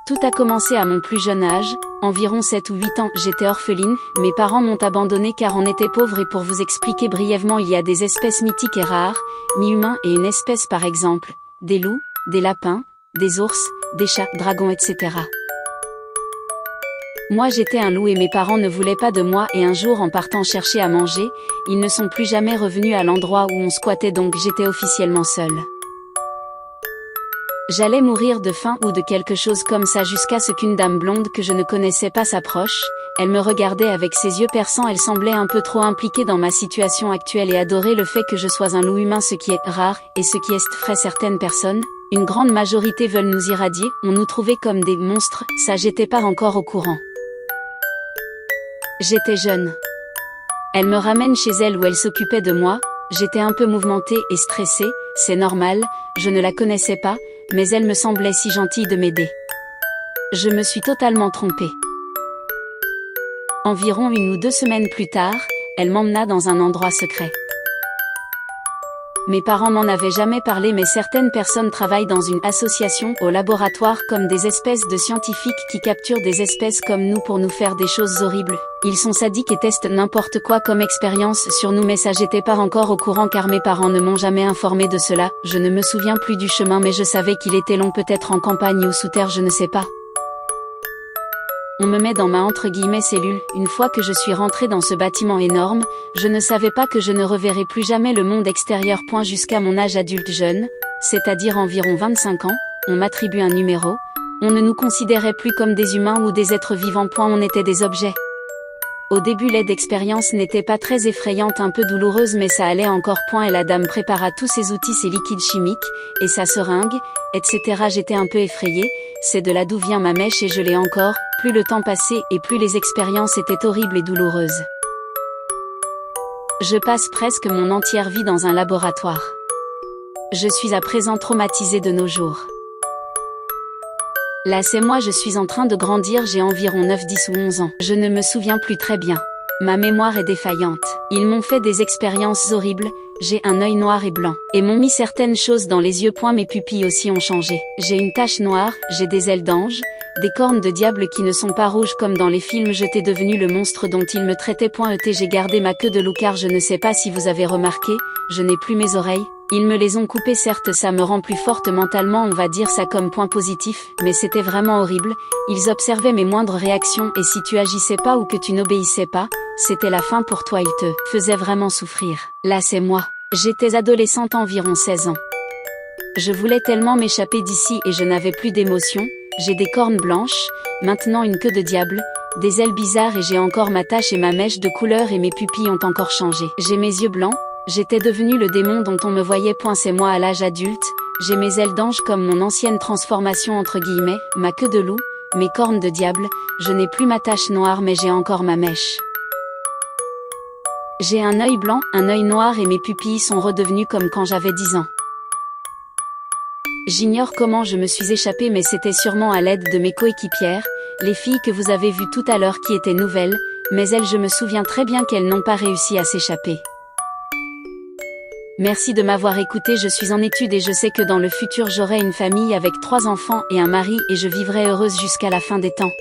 Tout a commencé à mon plus jeune âge, environ 7 ou 8 ans, j'étais orpheline, mes parents m'ont abandonnée car on était pauvres et pour vous expliquer brièvement il y a des espèces mythiques et rares, mi-humains et une espèce par exemple, des loups, des lapins, des ours, des chats, dragons etc. Moi j'étais un loup et mes parents ne voulaient pas de moi et un jour en partant chercher à manger, ils ne sont plus jamais revenus à l'endroit où on squattait donc j'étais officiellement seule. J'allais mourir de faim ou de quelque chose comme ça jusqu'à ce qu'une dame blonde que je ne connaissais pas s'approche, elle me regardait avec ses yeux perçants, elle semblait un peu trop impliquée dans ma situation actuelle et adorait le fait que je sois un loup humain, ce qui est rare, et ce qui effraie certaines personnes. Une grande majorité veulent nous irradier, on nous trouvait comme des monstres, ça j'étais pas encore au courant. J'étais jeune. Elle me ramène chez elle où elle s'occupait de moi, j'étais un peu mouvementée et stressée, c'est normal, je ne la connaissais pas, mais elle me semblait si gentille de m'aider. Je me suis totalement trompée. Environ 1 ou 2 semaines plus tard, elle m'emmena dans un endroit secret. Mes parents m'en avaient jamais parlé mais certaines personnes travaillent dans une association au laboratoire comme des espèces de scientifiques qui capturent des espèces comme nous pour nous faire des choses horribles. Ils sont sadiques et testent n'importe quoi comme expérience sur nous mais ça j'étais pas encore au courant car mes parents ne m'ont jamais informé de cela. Je ne me souviens plus du chemin mais je savais qu'il était long, peut-être en campagne ou sous terre, je ne sais pas. On me met dans ma cellule, une fois que je suis rentrée dans ce bâtiment énorme, je ne savais pas que je ne reverrais plus jamais le monde extérieur. Jusqu'à mon âge adulte jeune, c'est-à-dire environ 25 ans, on m'attribue un numéro, on ne nous considérait plus comme des humains ou des êtres vivants. On était des objets. Au début l'aide d'expérience n'était pas très effrayante, un peu douloureuse mais ça allait encore. Et la dame prépara tous ses outils, ses liquides chimiques, et sa seringue, etc. J'étais un peu effrayée, c'est de là d'où vient ma mèche et je l'ai encore. Plus le temps passait et plus les expériences étaient horribles et douloureuses. Je passe presque mon entière vie dans un laboratoire. Je suis à présent traumatisée de nos jours. Là c'est moi, je suis en train de grandir, j'ai environ 9, 10 ou 11 ans. Je ne me souviens plus très bien. Ma mémoire est défaillante. Ils m'ont fait des expériences horribles, j'ai un œil noir et blanc. Et m'ont mis certaines choses dans les yeux. Mes pupilles aussi ont changé. J'ai une tache noire, j'ai des ailes d'ange, des cornes de diable qui ne sont pas rouges comme dans les films. J'étais devenu le monstre dont ils me traitaient. J'ai gardé ma queue de loup car je ne sais pas si vous avez remarqué, je n'ai plus mes oreilles. Ils me les ont coupées, certes ça me rend plus forte mentalement, on va dire ça comme point positif, mais c'était vraiment horrible. Ils observaient mes moindres réactions et si tu agissais pas ou que tu n'obéissais pas, c'était la fin pour toi, ils te faisaient vraiment souffrir. Là c'est moi. J'étais adolescente, environ 16 ans. Je voulais tellement m'échapper d'ici et je n'avais plus d'émotion. J'ai des cornes blanches, maintenant une queue de diable, des ailes bizarres et j'ai encore ma tache et ma mèche de couleur et mes pupilles ont encore changé. J'ai mes yeux blancs. J'étais devenu le démon dont on me voyait. C'est moi à l'âge adulte, j'ai mes ailes d'ange comme mon ancienne transformation entre guillemets, ma queue de loup, mes cornes de diable, je n'ai plus ma tache noire mais j'ai encore ma mèche. J'ai un œil blanc, un œil noir et mes pupilles sont redevenues comme quand j'avais 10 ans. J'ignore comment je me suis échappée mais c'était sûrement à l'aide de mes coéquipières, les filles que vous avez vues tout à l'heure qui étaient nouvelles, mais elles je me souviens très bien qu'elles n'ont pas réussi à s'échapper. Merci de m'avoir écouté, je suis en études et je sais que dans le futur j'aurai une famille avec 3 enfants et un mari et je vivrai heureuse jusqu'à la fin des temps.